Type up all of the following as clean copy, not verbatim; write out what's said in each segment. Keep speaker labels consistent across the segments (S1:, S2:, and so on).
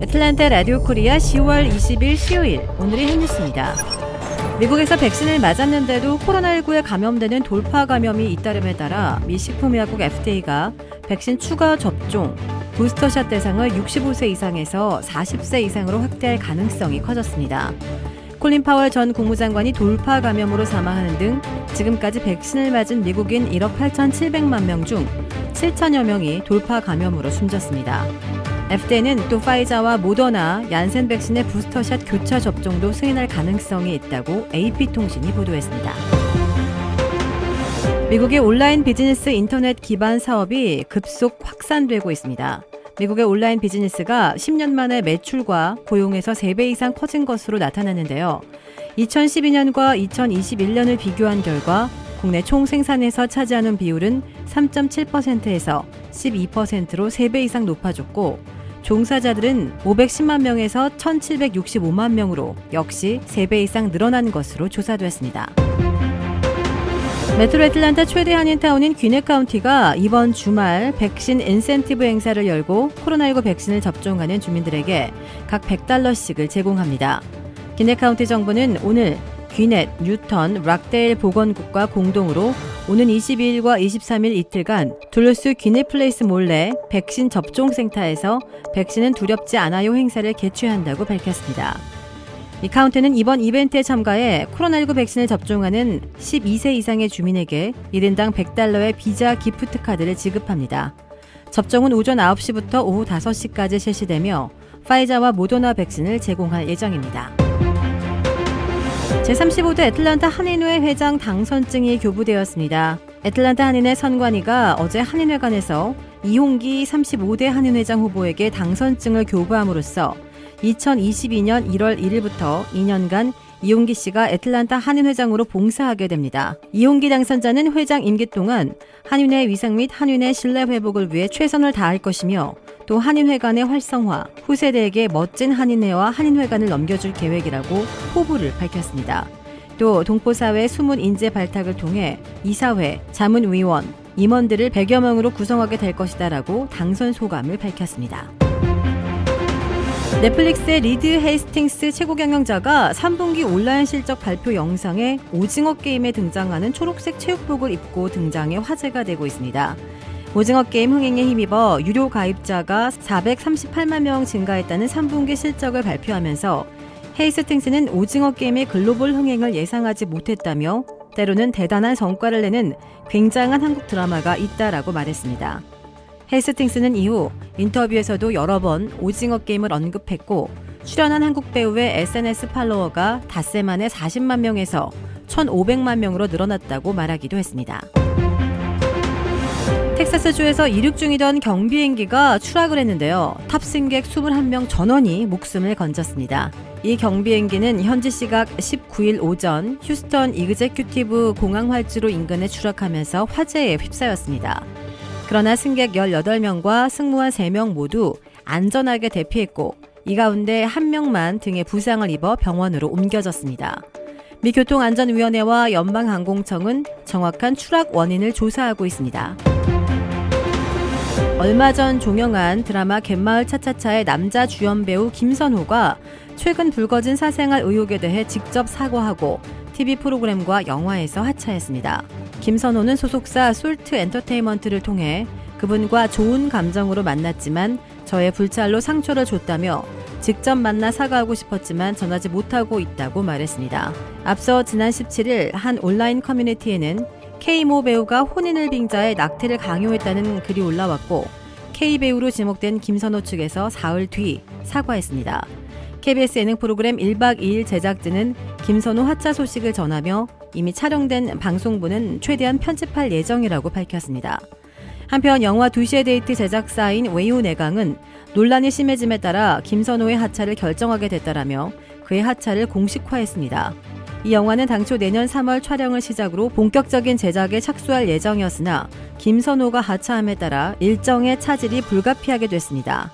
S1: 애틀랜타 라디오 코리아 10월 20일 수요일 오늘의 핫뉴스입니다. 미국에서 백신을 맞았는데도 코로나19에 감염되는 돌파 감염이 잇따름에 따라 미 식품의약국 FDA가 백신 추가 접종, 부스터샷 대상을 65세 이상에서 40세 이상으로 확대할 가능성이 커졌습니다. 콜린 파월 전 국무장관이 돌파 감염으로 사망하는 등 지금까지 백신을 맞은 미국인 1억 8,700만 명 중 7천여 명이 돌파 감염으로 숨졌습니다. FDA는 또 파이자와 모더나, 얀센 백신의 부스터샷 교차 접종도 승인할 가능성이 있다고 AP통신이 보도했습니다. 미국의 온라인 비즈니스 인터넷 기반 사업이 급속 확산되고 있습니다. 미국의 온라인 비즈니스가 10년 만에 매출과 고용에서 3배 이상 커진 것으로 나타났는데요. 2012년과 2021년을 비교한 결과 국내 총 생산에서 차지하는 비율은 3.7%에서 12%로 3배 이상 높아졌고 종사자들은 510만 명에서 1,765만 명으로 역시 3배 이상 늘어난 것으로 조사됐습니다. 메트로 애틀랜타 최대 한인타운인 귀넷 카운티가 이번 주말 백신 인센티브 행사를 열고 코로나19 백신을 접종하는 주민들에게 각 $100씩을 제공합니다. 귀넷 카운티 정부는 오늘 귀넷, 뉴턴, 락데일 보건국과 공동으로 오는 22일과 23일 이틀간 둘루스 귀넷 플레이스 몰래 백신 접종센터에서 백신은 두렵지 않아요 행사를 개최한다고 밝혔습니다. 이 카운티는 이번 이벤트에 참가해 코로나19 백신을 접종하는 12세 이상의 주민에게 1인당 $100의 비자 기프트 카드를 지급합니다. 접종은 오전 9시부터 오후 5시까지 실시되며 파이자와 모더나 백신을 제공할 예정입니다. 제35대 애틀랜타 한인회 회장 당선증이 교부되었습니다. 애틀랜타 한인회 선관위가 어제 한인회관에서 이홍기 35대 한인회장 후보에게 당선증을 교부함으로써 2022년 1월 1일부터 2년간 이홍기 씨가 애틀랜타 한인회장으로 봉사하게 됩니다. 이홍기 당선자는 회장 임기 동안 한인회 위상 및 한인회 신뢰 회복을 위해 최선을 다할 것이며 또 한인회관의 활성화, 후세대에게 멋진 한인회와 한인회관을 넘겨줄 계획이라고 포부를 밝혔습니다. 또 동포사회 숨은 인재 발탁을 통해 이사회, 자문위원, 임원들을 100여 명으로 구성하게 될 것이다라고 당선 소감을 밝혔습니다. 넷플릭스의 리드 헤이스팅스 최고 경영자가 3분기 온라인 실적 발표 영상에 오징어 게임에 등장하는 초록색 체육복을 입고 등장해 화제가 되고 있습니다. 오징어 게임 흥행에 힘입어 유료 가입자가 438만 명 증가했다는 3분기 실적을 발표하면서 헤이스팅스는 오징어 게임의 글로벌 흥행을 예상하지 못했다며 때로는 대단한 성과를 내는 굉장한 한국 드라마가 있다라고 말했습니다. 헤이스팅스는 이후 인터뷰에서도 여러 번 오징어 게임을 언급했고 출연한 한국 배우의 SNS 팔로워가 닷새 만에 40만 명에서 1,500만 명으로 늘어났다고 말하기도 했습니다. 텍사스주에서 이륙 중이던 경비행기가 추락을 했는데요. 탑승객 21명 전원이 목숨을 건졌습니다. 이 경비행기는 현지 시각 19일 오전 휴스턴 이그제큐티브 공항 활주로 인근에 추락하면서 화재에 휩싸였습니다. 그러나 승객 18명과 승무원 3명 모두 안전하게 대피했고 이 가운데 1명만 등에 부상을 입어 병원으로 옮겨졌습니다. 미 교통안전위원회와 연방항공청은 정확한 추락 원인을 조사하고 있습니다. 얼마 전 종영한 드라마 갯마을 차차차의 남자 주연 배우 김선호가 최근 불거진 사생활 의혹에 대해 직접 사과하고 TV 프로그램과 영화에서 하차했습니다. 김선호는 소속사 솔트 엔터테인먼트를 통해 그분과 좋은 감정으로 만났지만 저의 불찰로 상처를 줬다며 직접 만나 사과하고 싶었지만 전하지 못하고 있다고 말했습니다. 앞서 지난 17일 한 온라인 커뮤니티에는 K모 배우가 혼인을 빙자해 낙태를 강요했다는 글이 올라왔고 K배우로 지목된 김선호 측에서 사흘 뒤 사과했습니다. KBS 예능 프로그램 1박 2일 제작진은 김선호 하차 소식을 전하며 이미 촬영된 방송분은 최대한 편집할 예정이라고 밝혔습니다. 한편 영화 2시의 데이트 제작사인 웨이오내강은 논란이 심해짐에 따라 김선호의 하차를 결정하게 됐다라며 그의 하차를 공식화했습니다. 이 영화는 당초 내년 3월 촬영을 시작으로 본격적인 제작에 착수할 예정이었으나 김선호가 하차함에 따라 일정의 차질이 불가피하게 됐습니다.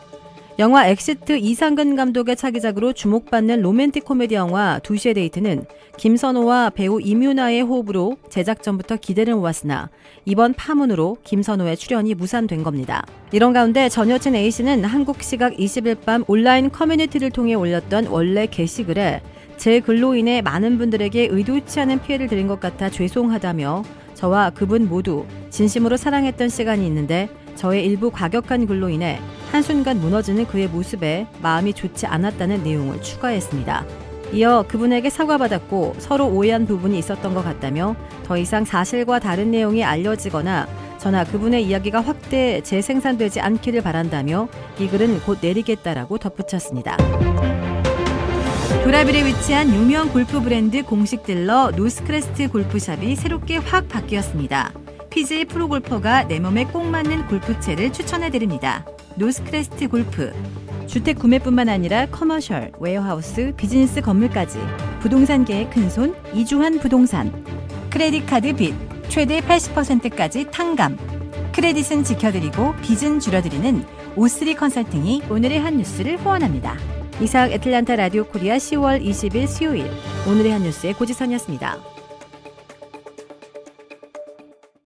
S1: 영화 엑시트 이상근 감독의 차기작으로 주목받는 로맨틱 코미디 영화 2시의 데이트는 김선호와 배우 임유나의 호흡으로 제작 전부터 기대를 모았으나 이번 파문으로 김선호의 출연이 무산된 겁니다. 이런 가운데 전 여친 A씨는 한국 시각 20일 밤 온라인 커뮤니티를 통해 올렸던 원래 게시글에 제 글로 인해 많은 분들에게 의도치 않은 피해를 드린 것 같아 죄송하다며 저와 그분 모두 진심으로 사랑했던 시간이 있는데 저의 일부 과격한 글로 인해 한순간 무너지는 그의 모습에 마음이 좋지 않았다는 내용을 추가했습니다. 이어 그분에게 사과받았고 서로 오해한 부분이 있었던 것 같다며 더 이상 사실과 다른 내용이 알려지거나 저나 그분의 이야기가 확대 재생산되지 않기를 바란다며 이 글은 곧 내리겠다라고 덧붙였습니다. 도라빌에 위치한 유명 골프 브랜드 공식 딜러 노스크레스트 골프샵이 새롭게 확 바뀌었습니다. PGA 프로골퍼가 내 몸에 꼭 맞는 골프채를 추천해드립니다. 노스크레스트 골프. 주택 구매뿐만 아니라 커머셜, 웨어하우스, 비즈니스 건물까지 부동산계의 큰손 이주환 부동산. 크레딧 카드 빚 최대 80%까지 탕감. 크레딧은 지켜드리고 빚은 줄여드리는 O3 컨설팅이 오늘의 한 뉴스를 후원합니다. 이상 애틀랜타 라디오 코리아 10월 20일 수요일 오늘의 한 뉴스의 고지선이었습니다.